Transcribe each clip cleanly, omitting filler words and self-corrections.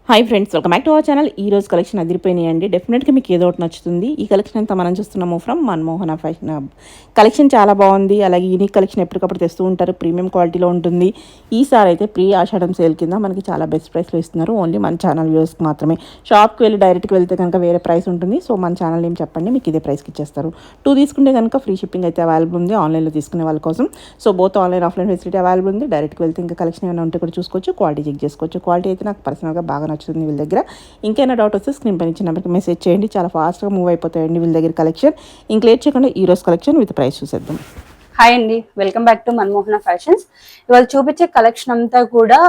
Hi friends, welcome back to our channel. ఈ రోజు collection అదిరిపోయినాయండి. డెఫినెట్గా మీకు ఏదో ఒకటి నచ్చుతుంది. ఈ కలెక్షన్ అంతా మనం చూస్తున్నాము ఫ్రమ్ మన్మోహన ఫ్యాషన్ హబ్. కలెక్షన్ చాలా బాగుంది. అలాగే యూనిక్ కలెక్షన్ ఎప్పటికప్పుడు తెస్తూ ఉంటారు. ప్రీమియం క్వాలిటీలో ఉంటుంది. ఈసారి అయితే ప్రీ ఆషాఢం సేల్ కింద మనకి చాలా బెస్ట్ ప్రైస్లో ఇస్తున్నారు. ఓన్లీ మన ఛానల్ వ్యూవర్స్కి మాత్రమే. షాప్కి వెళ్ళి డైరెక్ట్కి వెళ్తే కనుక వేరే ప్రైస్ ఉంటుంది. సో మన ఛానల్ ఏం చెప్పండి, మీకు ఇదే ప్రైస్కి ఇచ్చేస్తారు. 2 తీసుకుంటే కనుక ఫ్రీ షిప్పింగ్ అయితే అవైలబుల్ ఉంది ఆన్లైన్లో తీసుకునే వాళ్ళ కోసం. So both online offline facility available ఉంది. డైరెక్ట్కి వెళ్తే ఇంకా కలెక్షన్ ఏమైనా ఉంటే కూడా చూసుకోవచ్చు. క్వాలిటీ చెక్ చేసుకోవచ్చు. క్వాలిటీ అయితే నాకు పర్సనల్గా బాగా నచ్చుతుంది వీళ్ళ దగ్గర. ఇంకైనా డౌట్ వస్తే స్క్రీన్ పైన ఇచ్చిన నెంబర్కి మెసేజ్ చేయండి. చాలా ఫాస్ట్గా మూవ్ అయిపోతాయండి వీళ్ళ దగ్గర కలెక్షన్. ఇంక లేట్ చేయకుండా ఈ రోజు కలెక్షన్ విత్ ప్రైస్ చూసేద్దాం. హాయ్ అండి, welcome back to Manmohana fashions. ఇవాళ చూపించే కలెక్షన్ అంతా కూడా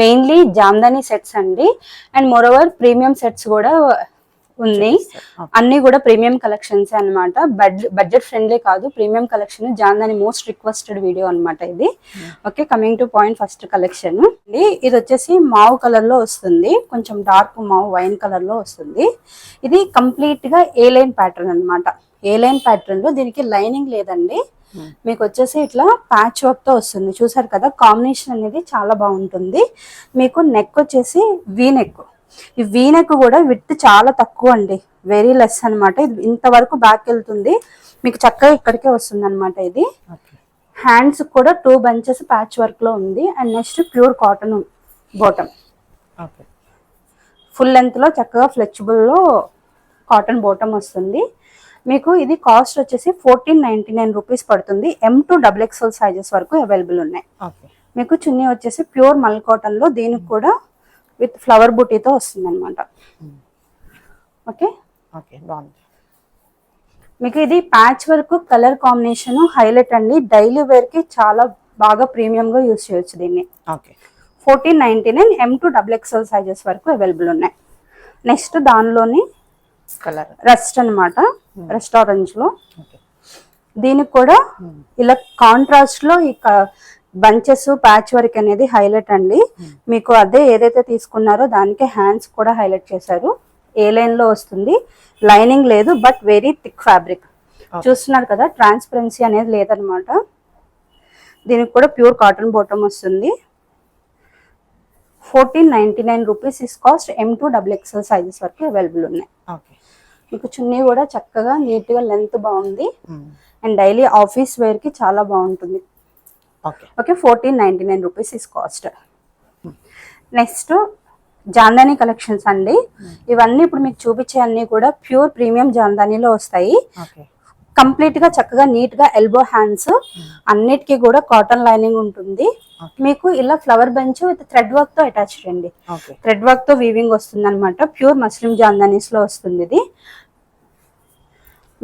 మెయిన్లీ జామ్దానీ సెట్స్ అండి. అండ్ మోరోవర్ ప్రీమియం సెట్స్ కూడా ఉన్నాయి. అన్ని కూడా ప్రీమియం కలెక్షన్స్ అన్నమాట. బడ్జెట్ ఫ్రెండ్లీ కాదు, premium collection. Jamdani most requested video అన్నమాట ఇది. Okay, coming to point. First collection ఇది వచ్చేసి మావ్ కలర్ లో వస్తుంది. కొంచెం డార్క్ మావ్ వైన్ కలర్ లో వస్తుంది. ఇది కంప్లీట్ గా ఏ లైన్ ప్యాటర్న్ అన్నమాట. ఏ లైన్ ప్యాటర్న్ లో దీనికి లైనింగ్ లేదండి. మీకు వచ్చేసి ఇట్లా ప్యాచ్ వర్క్ తో వస్తుంది. చూసారు కదా, కాంబినేషన్ అనేది చాలా బాగుంటుంది. మీకు నెక్ వచ్చేసి వీ నెక్. ఈ వీ నెక్ కూడా విడ్త్ చాలా తక్కువ అండి, వెరీ లెస్ అనమాట. ఇది ఇంతవరకు బ్యాక్ వెళ్తుంది, మీకు చక్కగా ఇక్కడికే వస్తుంది అనమాట. ఇది హ్యాండ్స్ కూడా 2 బంచెస్ ప్యాచ్ వర్క్ లో ఉంది. And next pure cotton bottom, full length లో చక్కగా ఫ్లెక్సిబుల్ లో కాటన్ బాటమ్ వస్తుంది. మీకు ఇది కాస్ట్ వచ్చేసి 1499 రూపీస్ పడుతుంది. M2 సైజెస్ వరకు అవైలబుల్ ఉన్నాయి. మీకు చున్నీ వచ్చేసి ప్యూర్ మల్ కాటన్ లో, దీనికి కూడా విత్ ఫ్లవర్ బూటీతో వస్తుంది అనమాట. ఓకే, మీకు ఇది patch work colour combination highlight అండి. డైలీ వేర్ కి చాలా బాగా ప్రీమియం గా యూజ్ చేయొచ్చు దీన్ని. 1499 M2 సైజెస్ వరకు అవైలబుల్ ఉన్నాయి. నెక్స్ట్ దానిలోని కలర్ రస్ట్ అనమాట, రస్ట్ ఆరెంజ్ లో. దీనికి కూడా ఇలా కాంట్రాస్ట్ లో ఈ బంచెస్ ప్యాచ్ వర్క్ అనేది హైలైట్ అండి. మీకు అదే ఏదైతే తీసుకున్నారో దానికి హ్యాండ్స్ కూడా హైలైట్ చేశారు. ఏ లైన్ లో వస్తుంది, లైనింగ్ లేదు, బట్ వెరీ థిక్ ఫ్యాబ్రిక్. చూస్తున్నారు కదా, ట్రాన్స్పరెన్సీ అనేది లేదనమాట. దీనికి కూడా ప్యూర్ కాటన్ బాటమ్ వస్తుంది. 1499 rupees is cost. M2 sizes వరకు అవైలబుల్ ఉన్నాయి. మీకు చున్నీ కూడా చక్కగా నీట్ గా లెంత్ బాగుంది. అండ్ డైలీ ఆఫీస్ వేర్ కి చాలా బాగుంటుంది. Okay, 1499 rupees is cost. Next Jamdani collections అండి. ఇవన్నీ ఇప్పుడు మీకు చూపించే అన్ని కూడా ప్యూర్ ప్రీమియం జాందానీలో వస్తాయి. కంప్లీట్ గా చక్కగా నీట్ గా ఎల్బో హ్యాండ్స్, అన్నిటికీ కూడా కాటన్ లైనింగ్ ఉంటుంది. మీకు ఇలా flower bench with thread work తో అటాచ్డ్ అండి. థ్రెడ్ వర్క్ తో వీవింగ్ వస్తుంది అనమాట. ప్యూర్ మస్లిం జాందానీస్ లో వస్తుంది ఇది.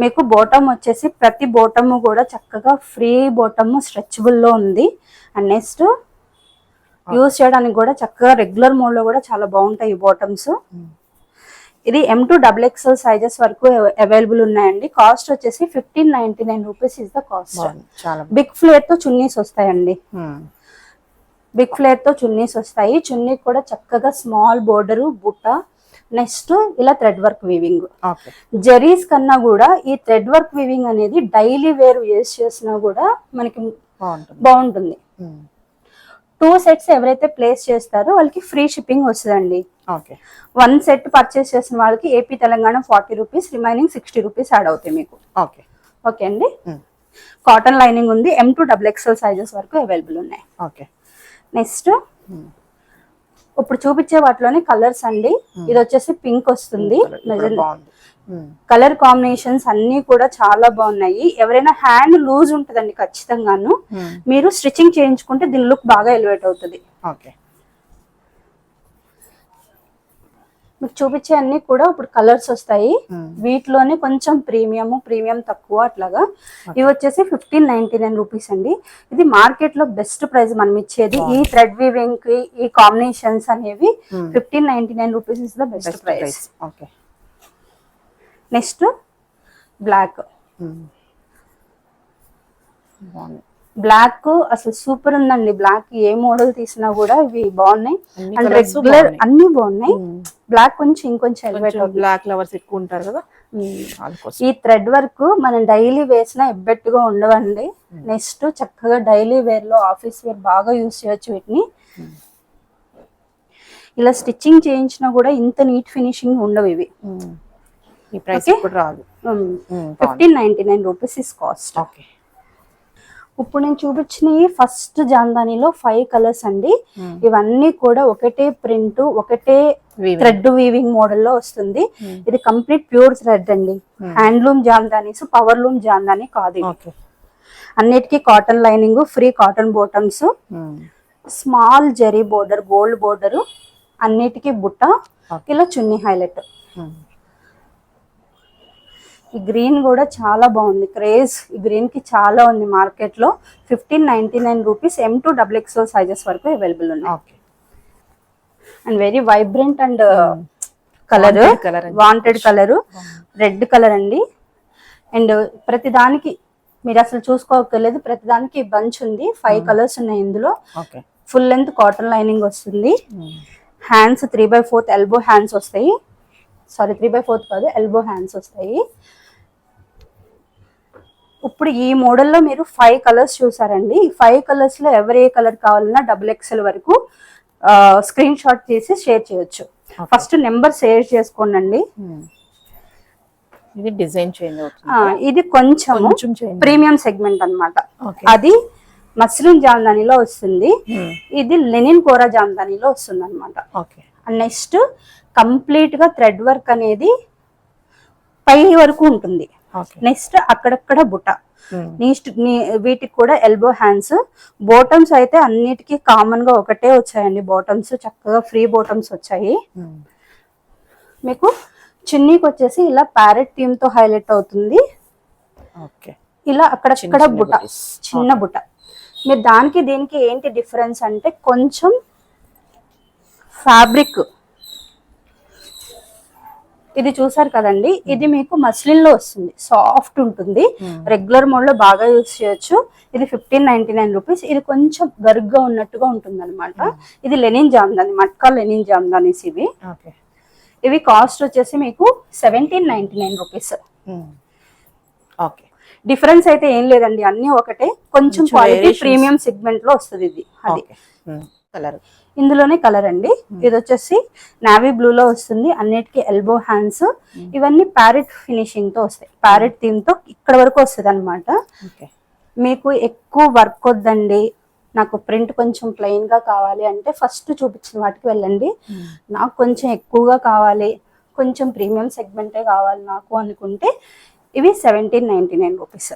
మీకు బాటమ్ వచ్చేసి ప్రతి బాటమ్ కూడా చక్కగా ఫ్రీ బాటమ్ స్ట్రెచబుల్ లో ఉంది. అండ్ నెక్స్ట్ యూజ్ చేయడానికి కూడా చక్కగా రెగ్యులర్ మోడ్ లో కూడా చాలా బాగుంటాయి ఈ బాటమ్స్. ఇది M2 సైజెస్ వరకు అవైలబుల్ ఉన్నాయండి. కాస్ట్ వచ్చేసి 1599 rupees is the cost. Big flare తో చున్నీస్ వస్తాయండి. బిగ్ ఫ్లేర్ తో చున్నీస్ వస్తాయి. చున్నీ కూడా చక్కగా స్మాల్ బోర్డర్ బుట్ట. నెక్స్ట్ ఇలా థ్రెడ్ వర్క్ వీవింగ్. జరీస్ కన్నా కూడా ఈ థ్రెడ్ వర్క్ వీవింగ్ అనేది డైలీ వేర్ యూజ్ చేసినా కూడా మనకి బాగుంటుంది. 2 సెట్స్ ఎవరైతే ప్లేస్ చేస్తారో వాళ్ళకి ఫ్రీ షిప్పింగ్ వస్తుందండి. 1 సెట్ పర్చేస్ చేసిన వాళ్ళకి AP Telangana 40 rupees, remaining 60 rupees add అవుతాయి మీకు. ఓకే అండి. కాటన్ లైనింగ్ ఉంది. M2 సైజెస్ వరకు అవైలబుల్ ఉన్నాయి. నెక్స్ట్ ఇప్పుడు చూపించే వాటిలోనే కలర్స్ అండి. ఇది వచ్చేసి పింక్ వస్తుంది. కలర్ కాంబినేషన్స్ అన్ని కూడా చాలా బాగున్నాయి. ఎవరైనా హ్యాండ్ లూజ్ ఉంటుందండి ఖచ్చితంగాను, మీరు స్టిచ్చింగ్ చేయించుకుంటే దీని లుక్ బాగా ఎలివేట్ అవుతుంది. మీకు చూపించే అన్ని కూడా ఇప్పుడు కలర్స్ వస్తాయి. వీటిలోనే కొంచెం ప్రీమియం తక్కువ అట్లాగా. ఇవి వచ్చేసి 1599 రూపీస్ అండి. ఇది మార్కెట్ లో బెస్ట్ ప్రైస్ మనం ఇచ్చేది. ఈ థ్రెడ్ వీవింగ్ కి ఈ కాంబినేషన్స్ అనేవి 1599 rupees is the best price. Next black. Black అసలు సూపర్ ఉందండి. బ్లాక్ ఏ మోడల్ తీసినా కూడా ఇవి బాగున్నాయి. అండ్ రెగ్యులర్ అన్ని బాగున్నాయి. బ్లాక్ కొంచెం ఇంకొంచెం ఎలివేట్ అవుతుంది. బ్లాక్ లవర్స్ ఎక్కువ ఉంటారు కదా. ఈ థ్రెడ్ వర్క్ మనం డైలీ వేసినా ఎబ్బెట్టుగా ఉండవండి. నెక్స్ట్ చక్కగా డైలీ వేర్ లో ఆఫీస్ వేర్ బాగా యూజ్ చేయొచ్చు వీటిని. ఇలా స్టిచ్చింగ్ చేయించినా కూడా ఇంత నీట్ ఫినిషింగ్ ఉండవు ఇవి. ఈ ప్రైస్ Okay. ఇప్పుడు రాదు. 1599 రూపీస్ ఇస్ కాస్ట్. ఓకే. ఇప్పుడు నేను చూపించిన ఫస్ట్ జాందానిలో 5 కలర్స్ అండి. ఇవన్నీ కూడా ఒకటే ప్రింట్, ఒకటే థ్రెడ్ వీవింగ్ మోడల్ లో వస్తుంది. ఇది కంప్లీట్ ప్యూర్ థ్రెడ్ అండి. హ్యాండ్లూమ్ జాందానీస్, పవర్ లూమ్ జాందానీ కాదు ఇవి. ఓకే. అన్నిటికీ cotton lining, free cotton bottoms, small zari border, gold border, అన్నిటికీ బుట్ట, ఇలా చున్నీ హైలైట్. ఈ గ్రీన్ కూడా చాలా బాగుంది, క్రేజ్ ఈ గ్రీన్ కి చాలా ఉంది మార్కెట్ లో. 1599 rupees. M to XXL sizes వరకు అవైలబుల్ ఉన్నాయి. And very vibrant and colour, wanted colour, red colour అండి. అండ్ ప్రతి దానికి మీరు అసలు చూసుకోవట్లేదు, ప్రతి దానికి బంచ్ ఉంది. 5 కలర్స్ ఉన్నాయి ఇందులో. ఫుల్ లెంత్ కాటన్ లైనింగ్ వస్తుంది. హ్యాండ్స్ 3/4 ఎల్బో హ్యాండ్స్ వస్తాయి. సారీ, 3/4 కాదు, ఎల్బో హ్యాండ్స్ వస్తాయి. ఇప్పుడు ఈ మోడల్లో మీరు 5 కలర్స్ చూసారండి. ఈ 5 కలర్స్ లో ఎవరు ఏ కలర్ కావాలన్నా XXL వరకు స్క్రీన్ షాట్ తీసి షేర్ చేయొచ్చు. ఫస్ట్ నెంబర్ షేర్ చేసుకోండి. ఇది డిజైన్ చేంజ్ అవుతుంది. ఇది కొంచెం ప్రీమియం సెగ్మెంట్ అన్నమాట. అది మస్లిన్ జాందానీలో వస్తుంది. ఇది లెనిన్ కోరా జాందానీలో వస్తుంది అనమాట. నెక్స్ట్ కంప్లీట్ గా థ్రెడ్ వర్క్ అనేది పై వరకు ఉంటుంది. నెక్స్ట్ అక్కడక్కడ బుట్ట. నెక్స్ట్ వీటికి కూడా ఎల్బో హ్యాండ్స్. బాటమ్స్ అయితే అన్నిటికీ కామన్ గా ఒకటే వచ్చాయండి. బాటమ్స్ చక్కగా ఫ్రీ బాటమ్స్ వచ్చాయి. మీకు చున్నీకి వచ్చేసి ఇలా ప్యారెట్ థీమ్ తో హైలైట్ అవుతుంది. ఇలా అక్కడక్కడ బుట్ట, చిన్న బుట్ట. మీరు దానికి దీనికి ఏంటి డిఫరెన్స్ అంటే కొంచెం ఫ్యాబ్రిక్. ఇది చూసారు కదండి, ఇది మీకు మస్లిన్ లో వస్తుంది, సాఫ్ట్ ఉంటుంది. రెగ్యులర్ మోడ్ లో బాగా యూజ్ చేయొచ్చు. ఇది 1599 రూపీస్. ఇది కొంచెం గరుగ్గా ఉన్నట్టుగా ఉంటుంది అనమాట. ఇది లెనిన్ జామ్దాని, మట్కా లెనిన్ జామ్దానీస్ ఇవి. ఇవి కాస్ట్ వచ్చేసి మీకు 1799 రూపీస్. డిఫరెన్స్ అయితే ఏం లేదండి, అన్ని ఒకటే. కొంచెం క్వాలిటీ ప్రీమియం సెగ్మెంట్ లో వస్తుంది ఇది. అది కలర్, ఇందులోనే కలర్ అండి. ఇది వచ్చేసి నావీ బ్లూ లో వస్తుంది. అన్నిటికీ ఎల్బో హ్యాండ్స్. ఇవన్నీ ప్యారెట్ ఫినిషింగ్ తో వస్తాయి, ప్యారెట్ థీమ్ తో ఇక్కడ వరకు వస్తుంది అనమాట. మీకు ఎక్కువ వర్క్ వద్దండి, నాకు ప్రింట్ కొంచెం ప్లెయిన్ గా కావాలి అంటే ఫస్ట్ చూపించిన వాటికి వెళ్ళండి. నాకు కొంచెం ఎక్కువగా కావాలి, కొంచెం ప్రీమియం సెగ్మెంటే కావాలి నాకు అనుకుంటే ఇవి 1799 రూపీస్.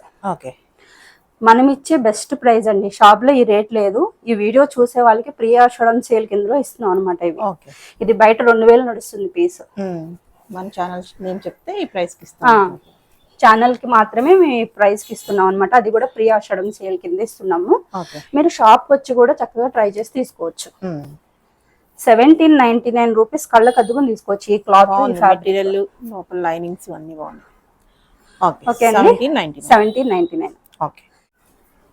మనం ఇచ్చే బెస్ట్ ప్రైస్ అండి. షాప్ లో ఈ రేట్ లేదు. ఈ వీడియో చూసే వాళ్ళకి ప్రియా ఆషాఢం సేల్ కింద ఇస్తున్నాం అనమాట. ఇవి ఇది బయట 2000 నడుస్తుంది పీస్. మన ఛానల్ నేమ్ చెప్తే ఈ ప్రైస్ కి ఇస్తాం. ఛానల్ కి మాత్రమే మేము ఈ ప్రైస్ కి ఇస్తున్నాం అనమాట. అది కూడా ప్రియా ఆషాఢం సేల్ కింద ఇస్తున్నాము. మీరు షాప్ వచ్చి కూడా చక్కగా ట్రై చేసి తీసుకోవచ్చు. 1799 రూపీస్ కళ్ళకు అద్దుకుని తీసుకోవచ్చు. ఈ క్లాత్, మెటీరియల్, లోపల లైనింగ్స్ అన్ని బాగున్నాయి. ఓకే అండి, 1799.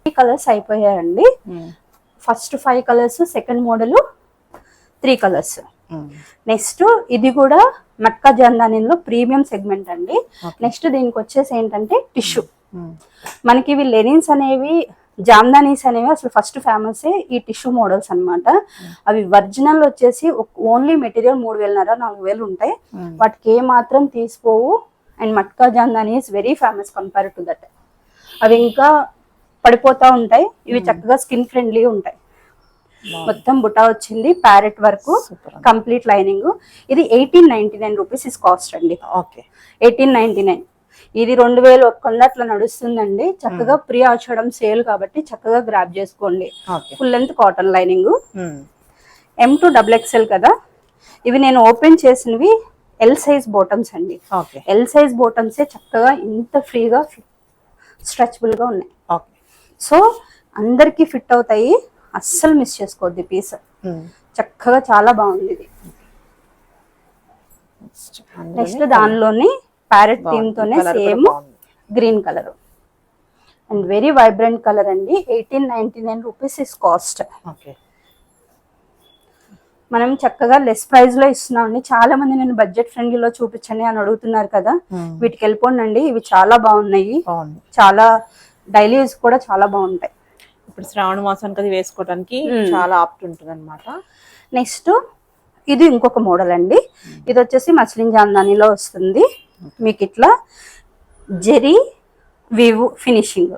ఈ కలర్స్ అయిపోయాయండి. First 5 colours, second model 3 colours. Next ఇది కూడా మట్కా జాందానీలో ప్రీమియం సెగ్మెంట్ అండి. నెక్స్ట్ దీనికి వచ్చేసి ఏంటంటే టిష్యూ. మనకి ఇవి లెనిన్స్ అనేవి, జాందానీస్ అనేవి అసలు ఫస్ట్ ఫేమస్ ఈ టిష్యూ మోడల్స్ అన్నమాట. అవి ఒరిజినల్ వచ్చేసి ఓన్లీ మెటీరియల్ 3500-4000 ఉంటాయి. వాటికి ఏ మాత్రం తీసుకోవు. And Matka Jamdani is very famous compare to that. అవి ఇంకా పడిపోతా ఉంటాయి. ఇవి చక్కగా స్కిన్ ఫ్రెండ్లీ ఉంటాయి. మొత్తం బుటా వచ్చింది, ప్యారెట్ వరకు, కంప్లీట్ లైనింగ్. ఇది 1899 రూపీస్ ఇస్ కాస్ట్ అండి. 1899. ఇది 2000 అట్లా నడుస్తుందండి. చక్కగా ప్రీ ఆషాఢం సేల్ కాబట్టి చక్కగా గ్రాబ్ చేసుకోండి. Full length cotton lining. M to XXL కదా. ఇవి నేను ఓపెన్ చేసినవి ఎల్ సైజ్ బాటమ్స్ అండి. ఎల్ సైజ్ బాటమ్సే చక్కగా ఇంత ఫ్రీగా స్ట్రెచబుల్ గా ఉన్నాయి. సో అందరికి ఫిట్ అవుతాయి, అస్సలు మిస్ చేసుకోవద్దు పీస్. చక్కగా చాలా బాగుంది ఇది. నెక్స్ట్ దానిలోని ప్యారెట్ థీమ్ తోనే same green colour and very vibrant colour అండి. 1899 రూపీస్ ఇస్ కాస్ట్. మనం చక్కగా లెస్ ప్రైస్ లో ఇస్తున్నాం అండి. చాలా మంది నేను బడ్జెట్ ఫ్రెండ్లీలో చూపించండి అని అడుగుతున్నారు కదా, వీటికి వెళ్ళిపోండి. ఇవి చాలా బాగున్నాయి, చాలా డైలీ యూస్ కూడా చాలా బాగుంటాయి. ఇప్పుడు శ్రావణ మాసానికి అది వేసుకోవడానికి చాలా ఆప్ట్ ఉంటుంది అనమాట. నెక్స్ట్ ఇది ఇంకొక మోడల్ అండి. ఇది వచ్చేసి మస్లిన్ జామ్దానిలో వస్తుంది. మీకు ఇట్లా జెరీ వీవ్ ఫినిషింగ్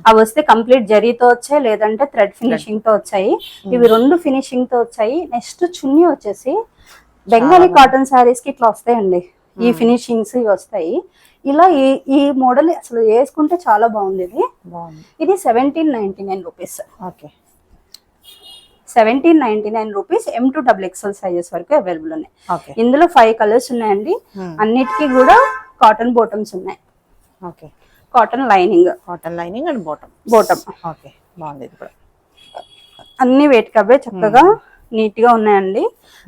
అవి వస్తే కంప్లీట్ జరీతో వచ్చాయి, లేదంటే థ్రెడ్ ఫినిషింగ్ తో వచ్చాయి. ఇవి రెండు ఫినిషింగ్ తో వచ్చాయి. నెక్స్ట్ చున్నీ వచ్చేసి బెంగాలీ కాటన్ శారీస్ కి ఇట్లా వస్తాయండి. ఈ ఫినిషింగ్స్ ఇవి వస్తాయి. ఇలా ఈ మోడల్ అసలు వేసుకుంటే చాలా బాగుంది. ఇది 1799 rupees. Okay, 1799 rupees. M2XXL sizes వరకు అవైలబుల్ ఉన్నాయి. ఓకే, ఇందులో 5 కలర్స్ ఉన్నాయండి. అన్నిటికీ కూడా కాటన్ బాటమ్స్ ఉన్నాయి. Okay, cotton lining and bottom. Okay, బాగుంది. ఇది కూడా అన్ని వేటికి అవే చక్కగా నీట్ గా ఉన్నాయండి.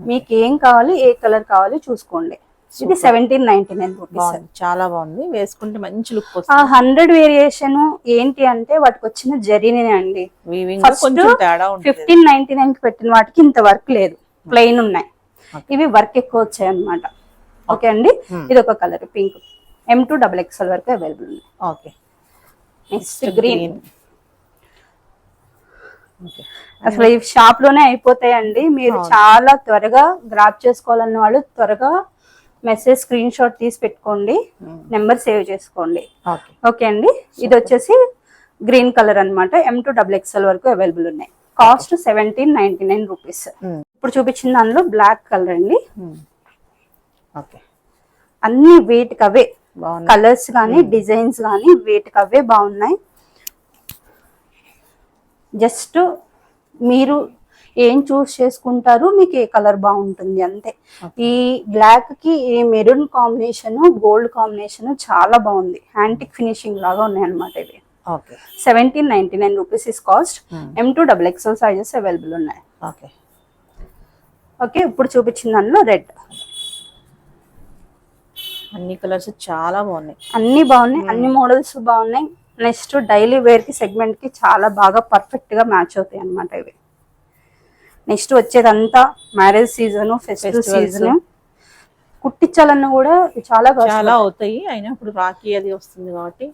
మీకు ఏం కావాలి, ఏ కలర్ కావాలి చూసుకోండి. ఇది 1799 రూపీస్. చాలా బాగుంది, వేసుకుంటే మంచి లుక్ ఆ వస్తుంది. 100 వేరియేషన్ ఏంటి అంటే వాటికి వచ్చిన జరీనే అండి. వీవింగ్ ఫస్ట్ కొంచెం తేడా ఉంటుంది. 1599 కి పెట్టిన వాటికి ఇంత వర్క్ లేదు, ప్లెయిన్ ఉన్నాయి. ఇవి వర్క్ ఎక్కువ వచ్చాయి అన్నమాట. ఓకే అండి. ఇది ఒక కలర్ పింక్. M2XXL వరకు అవైలబుల్ ఉన్నాయి. Okay, next green. అసలు ఈ షాప్ లోనే అయిపోతాయండి. మీరు చాలా త్వరగా గ్రాప్ చేసుకోవాలన్న వాళ్ళు త్వరగా మెసేజ్ స్క్రీన్ షాట్ తీసి పెట్టుకోండి, నెంబర్ సేవ్ చేసుకోండి. ఓకే అండి. ఇది వచ్చేసి గ్రీన్ కలర్ అన్నమాట. M2XXL వరకు అవైలబుల్ ఉన్నాయి. Cost 1799 rupees. ఇప్పుడు చూపించిన దానిలో బ్లాక్ కలర్ అండి. ఓకే, అన్ని వేటికి అవే కలర్స్ కానీ డిజైన్స్ కానీ వేటికి అవే బాగున్నాయి. జస్ట్ మీరు ఏం చూస్ చేసుకుంటారు, మీకు ఏ కలర్ బాగుంటుంది అంతే. ఈ బ్లాక్ కి ఈ మెరూన్ కాంబినేషన్, గోల్డ్ కాంబినేషన్ చాలా బాగుంది. యాంటిక్ ఫినిషింగ్ లాగా ఉన్నాయి అనమాట ఇవి. 1799 rupees is cost. M2XXL sizes available ఉన్నాయి. ఓకే, ఇప్పుడు చూపించిన దానిలో రెడ్. అన్ని కలర్స్ చాలా బాగున్నాయి. అన్ని మోడల్స్ బాగున్నాయి. నెక్స్ట్ డైలీ వేర్ కి సెగ్మెంట్ కి చాలా బాగా పర్ఫెక్ట్ గా మ్యాచ్ అవుతాయి అన్నమాట ఇవి. నెక్స్ట్ వచ్చేదంతా మ్యారేజ్ సీజన్, ఫెస్టివల్ సీజన్. కుట్టించాలన్నా కూడా చాలా అవుతాయి. అయినా ఇప్పుడు రాఖీ అది వస్తుంది కాబట్టి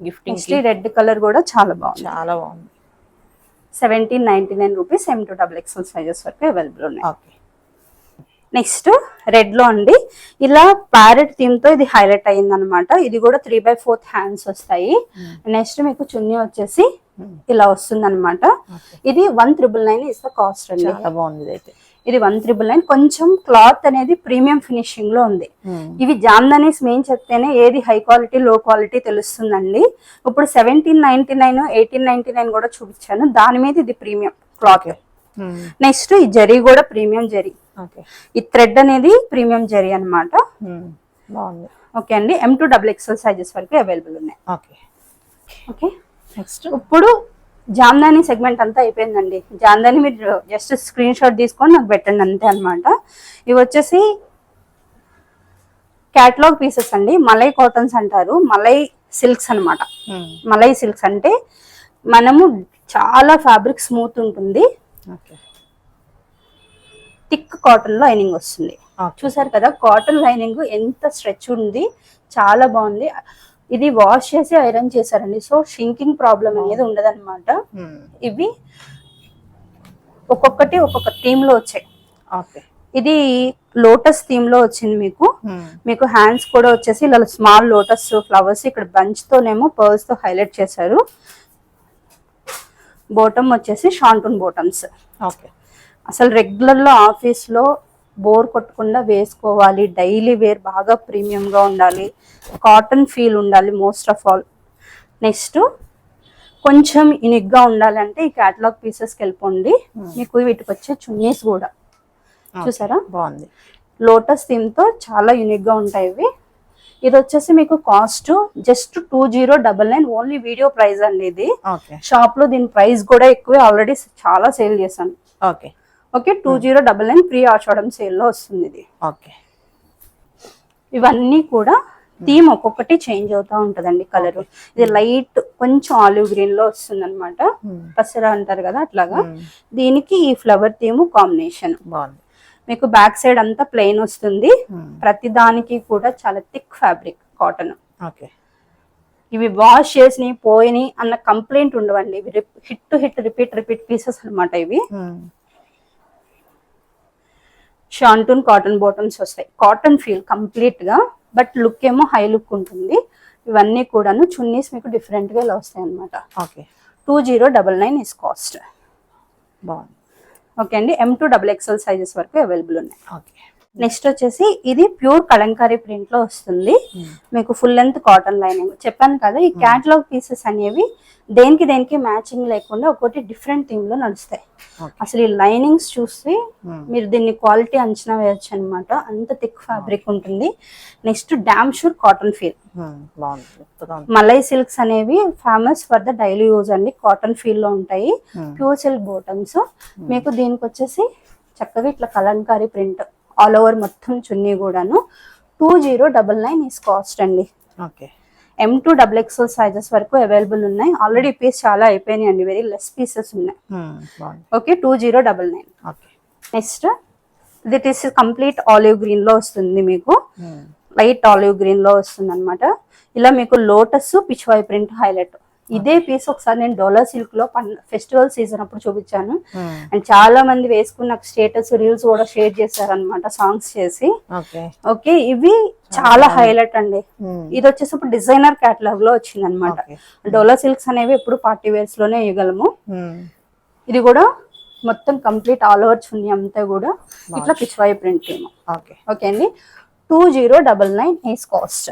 గిఫ్టింగ్. రెడ్ కలర్ కూడా చాలా బాగుంది. 1799 రూపీస్. M2XXL సైజెస్ వరకు అవైలబుల్ ఉన్నాయి. నెక్స్ట్ రెడ్ లో అండి, ఇలా ప్యారెట్ థీమ్ తో ఇది హైలైట్ అయ్యింది అనమాట. ఇది కూడా 3/4 హ్యాండ్స్ వస్తాయి. నెక్స్ట్ మీకు చున్నీ వచ్చేసి ఇలా వస్తుంది అనమాట. ఇది 1999 ఇస్ ద కాస్ట్ అండి. ఇది 1999. కొంచెం క్లాత్ అనేది ప్రీమియం ఫినిషింగ్ లో ఉంది. ఇవి జామ్దానీస్ మెయిన్ చెప్తేనే ఏది హై క్వాలిటీ లో క్వాలిటీ తెలుస్తుందండి. ఇప్పుడు 1799, 1899 కూడా చూపించాను. దాని మీద ఇది ప్రీమియం క్లాత్. నెక్స్ట్ ఈ జరీ కూడా ప్రీమియం జరీ. ఈ థ్రెడ్ అనేది ప్రీమియం జరీ అన్నమాట. ఓకే అండి. M2XXL సైజెస్ వరకు అవైలబుల్ ఉన్నాయి. ఓకే, నెక్స్ట్ ఇప్పుడు జామ్దాని సెగ్మెంట్ అంతా అయిపోయిందండి. జామ్దాని మీరు జస్ట్ స్క్రీన్ షాట్ తీసుకొని నాకు పెట్టండి అంతే అన్నమాట. ఇవి వచ్చేసి క్యాటలాగ్ పీసెస్ అండి. మలై కాటన్స్ అంటారు, మలై సిల్క్స్ అన్నమాట. మలై సిల్క్స్ అంటే మనము చాలా ఫ్యాబ్రిక్ స్మూత్ ఉంటుంది. థిక్ కాటన్ లైనింగ్ వస్తుంది. చూసారు కదా కాటన్ లైనింగ్ ఎంత స్ట్రెచ్ ఉంది, చాలా బాగుంది. ఇది వాష్ చేసి ఐరన్ చేశారండి. సో షింకింగ్ ప్రాబ్లం అనేది ఉండదు అనమాట. ఇవి ఒక్కొక్కటి ఒక్కొక్క థీమ్ లో వచ్చాయి. ఇది లోటస్ థీమ్ లో వచ్చింది మీకు హ్యాండ్స్ కూడా వచ్చేసి ఇలా స్మాల్ లోటస్ ఫ్లవర్స్ ఇక్కడ బంచ్ తోనేమో పర్ల్స్ తో హైలైట్ చేశారు. బాటమ్ వచ్చేసి షాంటూన్ బాటమ్స్. అసలు రెగ్యులర్ లో ఆఫీస్ లో బోర్ కొట్టకుండా వేసుకోవాలి. డైలీ వేర్ బాగా ప్రీమియం గా ఉండాలి, కాటన్ ఫీల్ ఉండాలి మోస్ట్ ఆఫ్ ఆల్. నెక్స్ట్ కొంచెం యూనిక్ గా ఉండాలంటే ఈ కేటలాగ్ పీసెస్ కి వెళ్ళిపోండి. మీకు వీటికి వచ్చే చున్నీస్ కూడా చూసారా బాగుంది. లోటస్ థీమ్ తో చాలా యూనిక్ గా ఉంటాయి ఇవి. ఇది వచ్చేసి మీకు cost just 2099 only video price అండి. ఇది షాప్ లో దీని ప్రైస్ కూడా ఎక్కువే, ఆల్రెడీ చాలా సేల్ చేశాను. ఓకే 2099 ప్రీ ఆషాఢం సేల్ లో వస్తుంది ఇది. ఇవన్నీ కూడా థీమ్ ఒక్కొక్కటి చేంజ్ అవుతా ఉంటదండి కలర్. ఇది లైట్ కొంచెం ఆలివ్ గ్రీన్ లో వస్తుంది అనమాట. పసరా అంటారు కదా అట్లాగా. దీనికి ఈ ఫ్లవర్ థీమ్ కాంబినేషన్ బాగుంది. మీకు బ్యాక్ సైడ్ అంతా ప్లెయిన్ వస్తుంది. ప్రతి దానికి కూడా చాలా థిక్ ఫ్యాబ్రిక్ కాటన్. ఇవి వాష్ చేసి పోయిని అన్న కంప్లైంట్ ఉండవండి. ఇవి హిట్ రిపీట్ పీసెస్ అనమాట ఇవి. షాంటూన్ కాటన్ బాటమ్స్ వస్తాయి. కాటన్ ఫీల్ కంప్లీట్ గా, బట్ లుక్ ఏమో హై లుక్ ఉంటుంది. ఇవన్నీ కూడాను చున్నీస్ మీకు డిఫరెంట్ గా ఇలా వస్తాయి అనమాట. Okay 2099 is cost. బాగుంది. ఓకే అండి, M to XXL సైజెస్ వరకు అవైలబుల్ ఉన్నాయి. ఓకే నెక్స్ట్ వచ్చేసి ఇది ప్యూర్ కలంకారీ ప్రింట్ లో వస్తుంది. మీకు ఫుల్ లెంత్ కాటన్ లైనింగ్. చెప్పాను కదా, ఈ క్యాటలాగ్ పీసెస్ అనేవి దేనికి మ్యాచింగ్ లేకుండా ఒకటి డిఫరెంట్ థింగ్ లో నడుస్తాయి. అసలు ఈ లైనింగ్స్ చూసి మీరు దీన్ని క్వాలిటీ అంచనా వేయచ్చు అనమాట, అంత థిక్ ఫ్యాబ్రిక్ ఉంటుంది. నెక్స్ట్ డామ్ షూర్ కాటన్ ఫీల్. మలై సిల్క్స్ అనేవి famous for the daily use అండి, కాటన్ ఫీల్ లో ఉంటాయి. Pure silk bottoms. మీకు దీనికి వచ్చేసి చక్కగా ఇట్లా కలంకారీ ప్రింట్ ఆల్ ఓవర్ మొత్తం చున్నీ కూడాను. 2099 ఈస్ కాస్ట్ అండి. Okay M to XXL sizes వరకు అవైలబుల్ ఉన్నాయి. ఆల్రెడీ పీస్ చాలా అయిపోయినాయి అండి, వెరీ లెస్ పీసెస్ ఉన్నాయి. Okay 2099. Okay next this is complete olive green లో వస్తుంది. మీకు లైట్ ఆలివ్ గ్రీన్ లో వస్తుంది అనమాట. ఇలా మీకు లోటస్ పిచ్వాయ్ ప్రింట్ హైలైట్. ఇదే పీస్ ఒకసారి నేను డోలా సిల్క్ లో ఫెస్టివల్ సీజన్ అప్పుడు చూపించాను, అండ్ చాలా మంది వేసుకున్న స్టేటస్ రీల్స్ కూడా షేర్ చేశారనమాట, సాంగ్స్ చేసి. ఓకే ఇవి చాలా హైలైట్ అండి. ఇది వచ్చేసి ఇప్పుడు డిజైనర్ కేటలాగ్ లో వచ్చింది అనమాట. డోలా సిల్క్స్ అనేవి ఎప్పుడు పార్టీ వేర్స్ లోనే ఇవ్వగలము. ఇది కూడా మొత్తం కంప్లీట్ ఆల్ ఓవర్ చున్నీ అంతా కూడా ఇట్లా పిచ్వాయ్ ప్రింట్ ఏమో. ఓకే అండి 2099 ఈస్ కాస్ట్.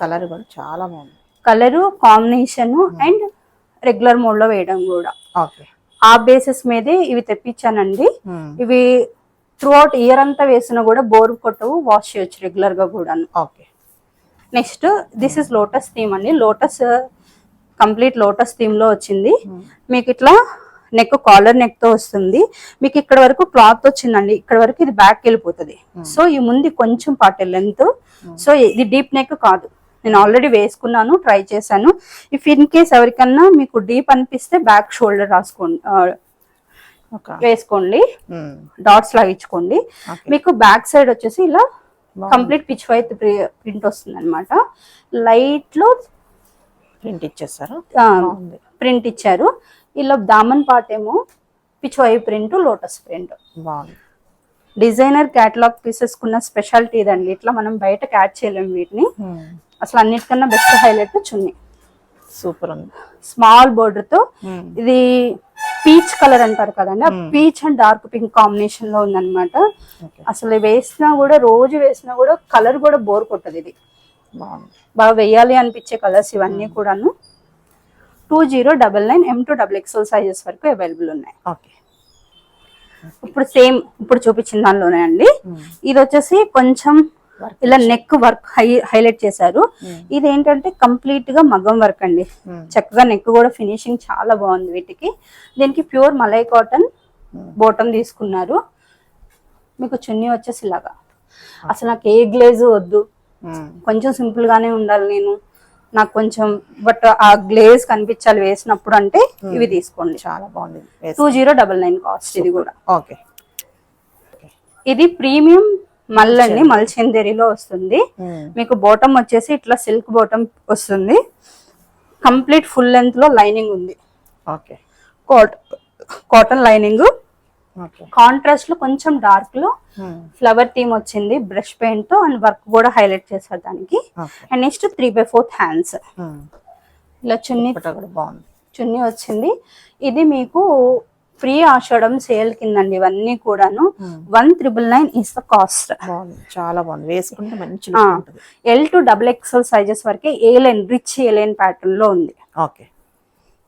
కలర్ కూడా చాలా బాగుంది. Colour combination and regular mode లో వేయడం కూడా. ఆ బేసిస్ మీదే ఇవి తెప్పించానండి. ఇవి త్రూ అవుట్ ఇయర్ అంతా వేసినా కూడా బోర్ కొట్టవు, వాష్ చేయొచ్చు రెగ్యులర్ గా కూడా. Next this is lotus theme అండి. లోటస్ కంప్లీట్ లోటస్ థీమ్ లో వచ్చింది. మీకు ఇట్లా నెక్ కాలర్ నెక్ తో వస్తుంది. మీకు ఇక్కడ వరకు క్లాత్ వచ్చిందండి, ఇక్కడ వరకు ఇది బ్యాక్ వెళ్ళిపోతుంది. సో ఈ ముందు కొంచెం పార్ట్ లెంత్. సో ఇది డీప్ నెక్ కాదు, నేను ఆల్రెడీ వేసుకున్నాను, ట్రై చేశాను. ఇఫ్ ఇన్ కేస్ ఎవరికన్నా మీకు డీప్ అనిపిస్తే బ్యాక్ షోల్డర్ రాసుకోండి, వేసుకోండి, డాట్స్ లాగా ఇచ్చుకోండి. మీకు బ్యాక్ సైడ్ వచ్చేసి ఇలా కంప్లీట్ పిచ్ వైట్ ప్రింట్ వస్తుంది అనమాట. లైట్ లో ప్రింట్ ఇచ్చేసారు, ప్రింట్ ఇచ్చారు. ఇలా దామన్ పార్ట్ ఏమో Pichwai print, lotus print. Designer catalogue pieces కున్న స్పెషాలిటీ ఇదండి. ఇట్లా మనం బయట క్యాచ్ చేయలేము వీటిని. అసలు అన్నిటికన్నా బెస్ట్ హైలైట్ చున్నీ. సూపర్ ఉంది. స్మాల్ బోర్డర్ తో ఇది పీచ్ కలర్ అంటారు కదండి, ఆ peach and dark pink combination లో ఉందన్నమాట. అసలు వేసినా కూడా రోజు వేసినా కూడా కలర్ కూడా బోర్ కొట్టదు. ఇది బాగా వేయాలి అనిపించే కలర్స్ ఇవన్నీ కూడాను. 2099 M to XXL సైజెస్ వరకు అవైలబుల్ ఉన్నాయి. ఇప్పుడు సేమ్ ఇప్పుడు చూపించిన దానిలోనే అండి. ఇది వచ్చేసి కొంచెం ఇలా నెక్ వర్క్ హైలైట్ చేశారు. ఇది ఏంటంటే కంప్లీట్ గా మగ్గం వర్క్ అండి. చక్కగా నెక్ కూడా ఫినిషింగ్ చాలా బాగుంది వీటికి. దీనికి ప్యూర్ మలై కాటన్ బాటమ్ తీసుకున్నారు. మీకు చున్నీ వచ్చేసి ఇలాగా. అసలు నాకు ఏ గ్లేజ్ వద్దు, కొంచెం సింపుల్ గానే ఉండాలి నేను, నాకు కొంచెం బట్ ఆ గ్లేజ్ కనిపించాలి వేసినప్పుడు అంటే ఇవి తీసుకోండి. చాలా బాగుంది. 2099 కాస్ట్. ఇది కూడా ఓకే. ఇది ప్రీమియం మల్ అండి, మల్ చందేరిలో వస్తుంది. మీకు బాటమ్ వచ్చేసి ఇట్లా సిల్క్ బాటమ్ వస్తుంది. కంప్లీట్ ఫుల్ లెంత్ లో లైనింగ్ ఉంది. Cotton lining. కాంట్రాస్ట్ లో కొంచెం డార్క్ లో ఫ్లవర్ థీమ్ వచ్చింది బ్రష్ పెయింట్ తో, అండ్ వర్క్ కూడా హైలైట్ చేశారు దానికి. And next 3/4 hands. ఇలా చున్నీ వచ్చింది. ఇది మీకు ఫ్రీ ఆషాఢం సేల్ కిందండి ఇవన్నీ కూడాను. 1999 ఈస్ ద కాస్ట్. చాలా బాగుంది, వేసుకుంటే మంచి. L to XXL సైజెస్ వరకే ఏలైన్ రిచ్ ఏలైన్ ప్యాటర్న్ లో ఉంది.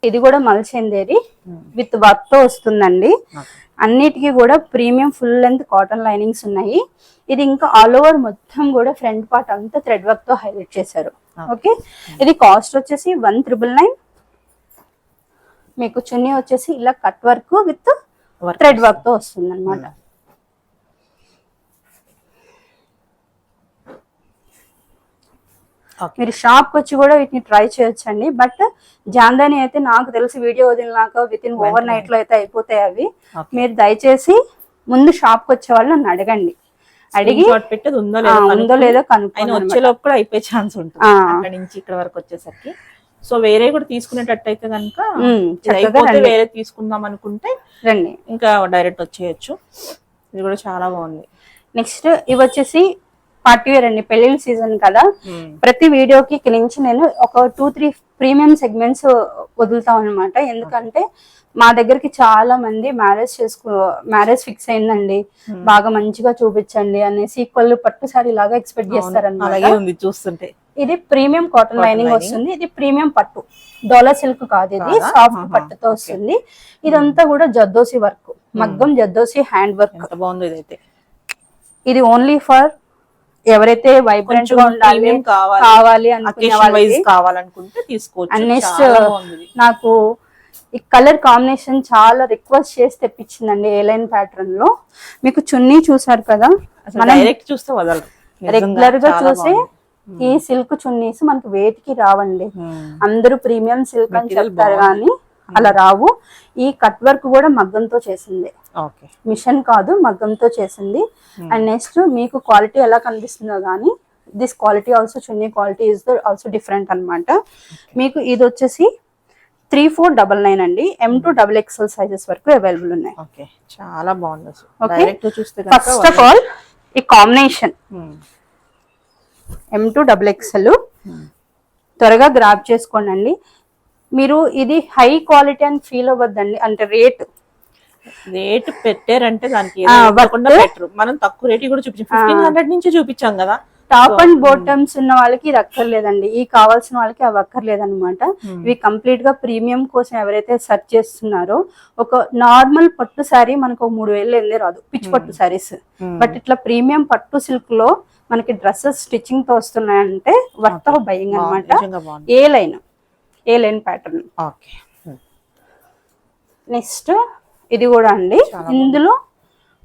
ఇది కూడా మల్చందేరి విత్ వర్క్ తో వస్తుందండి. అన్నిటికీ కూడా premium full length cotton linings ఉన్నాయి. ఇది ఇంకా ఆల్ ఓవర్ మొత్తం కూడా ఫ్రంట్ పార్ట్ అంతా థ్రెడ్ వర్క్ తో హైలైట్ చేశారు. ఓకే, ఇది కాస్ట్ వచ్చేసి 1999. మీకు చున్నీ వచ్చేసి ఇలా cut work with thread work తో వస్తుంది అనమాట. మీరు షాప్ కి వచ్చి కూడా వీటిని ట్రై చేయొచ్చండి. బట్ జాందాని అయితే నాకు తెలిసి వీడియో వదిలినాక విత్ ఇన్ ఓవర్ నైట్ లో అయితే అయిపోతాయి అవి. మీరు దయచేసి ముందు షాప్ కి వచ్చే వాళ్ళు నన్ను అడగండి, అడిగి ఉందో లేదో కనుక్కొని వచ్చేలోపు కూడా అయిపోయే ఛాన్స్ ఉంటుంది అక్కడి నుంచి ఇక్కడ వరకు వచ్చేసరికి. సో వేరే కూడా తీసుకునేటట్టు అయితే కనుక వేరే తీసుకుందాం అనుకుంటే రండి, ఇంకా డైరెక్ట్ వచ్చేయచ్చు. ఇది కూడా చాలా బాగుంది. నెక్స్ట్ ఇవి వచ్చేసి పార్టీ వేర్ అండి, పెళ్లిళ్ళ సీజన్ కదా. ప్రతి వీడియోకి నుంచి నేను ఒక 2-3 ప్రీమియం సెగ్మెంట్స్ వదులుతాం అనమాట. ఎందుకంటే మా దగ్గరికి చాలా మంది మ్యారేజ్ ఫిక్స్ అయిందండి, బాగా మంచిగా చూపించండి అనేసి ఈక్వల్ పట్టు సారీ లాగా ఎక్స్పెక్ట్ చేస్తారన్నమాట. చూస్తుంటే ఇది ప్రీమియం కాటన్ లైనింగ్ వస్తుంది, ఇది ప్రీమియం పట్టు, డోలా సిల్క్ కాదు, ఇది సాఫ్ట్ పట్టుతో వస్తుంది. ఇదంతా కూడా జద్దోసి వర్క్, మగ్గం జద్దోసి హ్యాండ్ వర్క్. బాగుంది ఇదైతే. ఇది ఓన్లీ ఫర్ ఎవరైతే వైబ్రెంట్ గా ఉండాలి కావాలి అనుకునే వాళ్ళకి కావాలనుకుంటే తీసుకోవచ్చు. నెక్స్ట్ నాకు ఈ కలర్ కాంబినేషన్ చాలా రిక్వెస్ట్ చేసి తెప్పించిందండి ఏ లైన్ ప్యాటర్న్ లో. మీకు చున్నీ చూసారు కదా, డైరెక్ట్ చూస్తే వదలరు, రెగ్యులర్ గా చూసి ఈ సిల్క్ చున్నీస్ మనకి వేటికి రావండి. అందరూ ప్రీమియం సిల్క్ అని చెప్తారు కానీ అలా రావు. ఈ కట్ వర్క్ కూడా మగ్గంతో చేసింది, మిషన్ కాదు, మగ్గంతో చేసింది. అండ్ నెక్స్ట్ మీకు క్వాలిటీ ఎలా కనిపిస్తుందో కానీ this quality also, chunni quality is also different అనమాట. మీకు ఇది వచ్చేసి 3499 అండి. M2 XXL సైజెస్ వరకు అవైలబుల్ ఉన్నాయి. చాలా బాగుంది. ఫస్ట్ ఆఫ్ ఆల్ ఈ కాంబినేషన్ M2 XXL త్వరగా గ్రాప్ చేసుకోండి. మీరు ఇది హై క్వాలిటీ అని ఫీల్ అవ్వద్దండి, అంటే రేట్ పెట్టారంటే దానికి మనం తక్కువ రేట్ కూడా చూపించాం, 1500 నుంచి చూపించాం కదా. టాప్ అండ్ బాటమ్స్ ఉన్న వాళ్ళకి ఇది అక్కర్లేదండి, ఈ కావాల్సిన వాళ్ళకి అవి అక్కర్లేదు అనమాట. ఇవి కంప్లీట్ గా ప్రీమియం కోసం ఎవరైతే సెర్చ్ చేస్తున్నారో, ఒక నార్మల్ పట్టు శారీ మనకు 3000 ఎందే రాదు, పిచ్ పట్టు శారీస్. బట్ ఇట్లా ప్రీమియం పట్టు సిల్క్ లో మనకి డ్రెస్సెస్ స్టిచ్చింగ్ తో వస్తున్నాయంటే వర్త్ ఆఫ్ బయింగ్ అనమాట. ఏ లైన్ ప్యాటర్న్. నెక్స్ట్ ఇది కూడా అండి, ఇందులో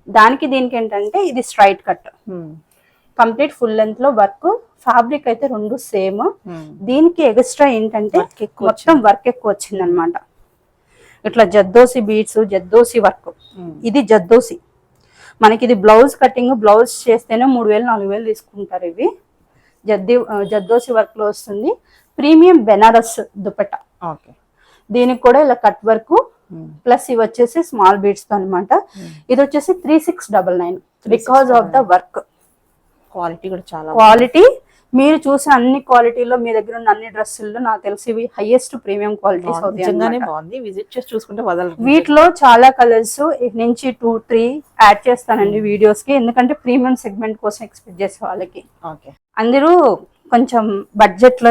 దానికి దీనికి ఏంటంటే ఇది straight cut, complete full length లో వర్క్. ఫ్యాబ్రిక్ అయితే రెండు సేమ్. దీనికి ఎక్స్ట్రా ఏంటంటే మొత్తం వర్క్ ఎక్కువ వచ్చింది అనమాట. ఇట్లా జద్దోసి బీడ్స్, జద్దోసి వర్క్. ఇది జద్దోసి మనకి, ఇది బ్లౌజ్ కటింగ్, బ్లౌజ్ చేస్తేనే 3000-4000 తీసుకుంటారు. ఇవి జద్దోసి వర్క్ లో వస్తుంది. ప్రీమియం బెనారస్ దుపట్టా, దీనికి కూడా ఇలా కట్ వర్క్ ప్లస్ ఇవి వచ్చేసి స్మాల్ బీడ్స్ తో అనమాట. ఇది వచ్చేసి 3699 because of the work. Quality కూడా చాలా క్వాలిటీ మీరు చూసిన అన్ని క్వాలిటీలో మీ దగ్గర ఉన్న అన్ని డ్రెస్సుల్లో నాకు తెలిసి ఇవి హైయెస్ట్ ప్రీమియం క్వాలిటీస్ అవుతాయి. విజిట్ చేసి చూసుకుంటే వదలరు. వీటిలో చాలా కలర్స్ నుంచి 2-3 యాడ్ చేస్తానండి వీడియోస్ కి, ఎందుకంటే ప్రీమియం సెగ్మెంట్ కోసం ఎక్స్పెక్ట్ చేసే వాళ్ళకి. అందరూ కొంచెం బడ్జెట్ లో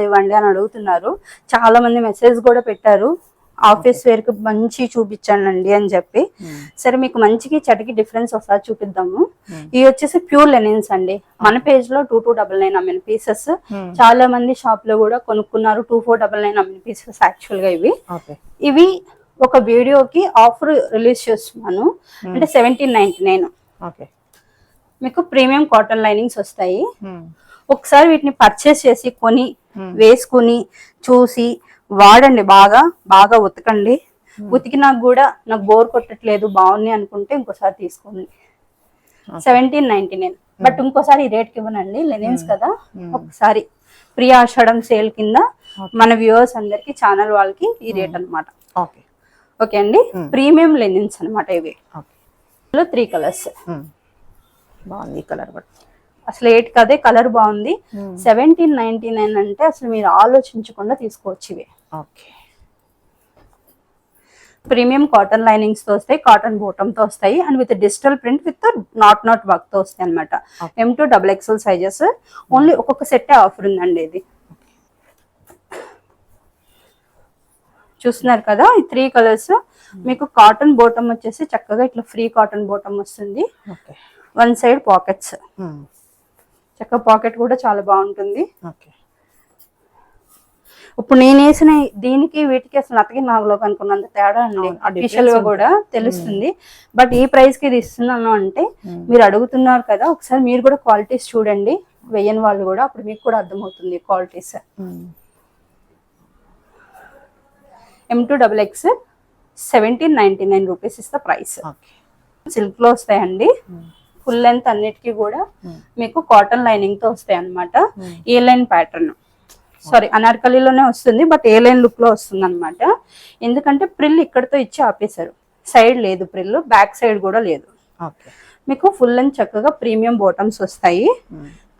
ఇవ్వండి అని అడుగుతున్నారు. చాలా మంది మెసేజ్ కూడా పెట్టారు, ఆఫీస్ వేర్ కి మంచి చూపించండి అని చెప్పి. సరే మీకు మంచికి చెడ్డకి డిఫరెన్స్ ఒకసారి చూపిద్దాము. ఇవి వచ్చేసి ప్యూర్ లెనిన్స్ అండి. మన పేజ్ లో 2299 అమ్మిన పీసెస్, చాలా మంది షాప్ లో కూడా కొనుక్కున్నారు 2499 అమ్మిన పీసెస్ యాక్చువల్ గా. ఇవి ఒక వీడియోకి ఆఫర్ రిలీజ్ చేస్తున్నాను, అంటే 1799. మీకు ప్రీమియం కాటన్ లైనింగ్స్ వస్తాయి. ఒకసారి వీటిని పర్చేస్ చేసి కొని వేసుకుని చూసి వాడండి, బాగా ఉతకండి. ఉతికినా కూడా నాకు బోర్ కొట్టట్లేదు, బాగుంది అనుకుంటే ఇంకోసారి తీసుకోండి. 1799. బట్ ఇంకోసారి ఈ రేట్కి ఇవ్వనండి, లెనిన్స్ కదా. ఒకసారి ప్రీ ఆషాఢం సేల్ కింద మన వ్యూవర్స్ అందరికి, ఛానల్ వాళ్ళకి ఈ రేట్ అనమాట. ఓకే అండి, ప్రీమియం లెనిన్స్ అనమాట ఇవి. 3 కలర్స్. బాగుంది కలర్, బట్ అసలు 8 కదే కలర్ బాగుంది. 1799 అంటే అసలు మీరు ఆలోచించకుండా తీసుకోవచ్చు ఇవి. ప్రీమియం కాటన్ లైనింగ్స్ తో వస్తాయి, కాటన్ బోటమ్ తో వస్తాయి, and with digital print with not work తో వస్తాయి అనమాట. M2 XXL sizes. ఓన్లీ ఒక్కొక్క సెట్ ఆఫర్ ఉందండి. ఇది చూస్తున్నారు కదా, ఈ 3 కలర్స్. మీకు కాటన్ బోటమ్ వచ్చేసి చక్కగా ఇట్లా ఫ్రీ కాటన్ బోటమ్ వస్తుంది. 1 సైడ్ పాకెట్స్, చక్కగా పాకెట్ కూడా చాలా బాగుంటుంది. ఇప్పుడు నేను వేసిన దీనికి వీటికి అసలు నతకి నాగులో కనుకున్నంత తేడా అండి, అఫీషియల్ గా కూడా తెలుస్తుంది. బట్ ఈ ప్రైస్ కి ఇది ఇస్తున్నాను అంటే మీరు అడుగుతున్నారు కదా, ఒకసారి మీరు కూడా క్వాలిటీస్ చూడండి, వెయ్యని వాళ్ళు కూడా, అప్పుడు మీకు కూడా అర్థమవుతుంది qualities. M2 XXL 1799 rupees is the price. Silk లో వస్తాయండి, ఫుల్ లెంత్ అన్నిటికీ కూడా మీకు కాటన్ లైనింగ్ తో వస్తాయి అనమాట. ఏ లైన్ ప్యాటర్న్, సారీ అనార్కలీలోనే వస్తుంది, బట్ ఏ లైన్ లుక్ లో వస్తుంది అనమాట. ఎందుకంటే ప్రిల్ ఇక్కడతో ఇచ్చి ఆపేశారు, సైడ్ లేదు ప్రిల్, బ్యాక్ సైడ్ కూడా లేదు. ఓకే. మీకు ఫుల్ అండ్ చక్కగా ప్రీమియం బాటమ్స్ వస్తాయి.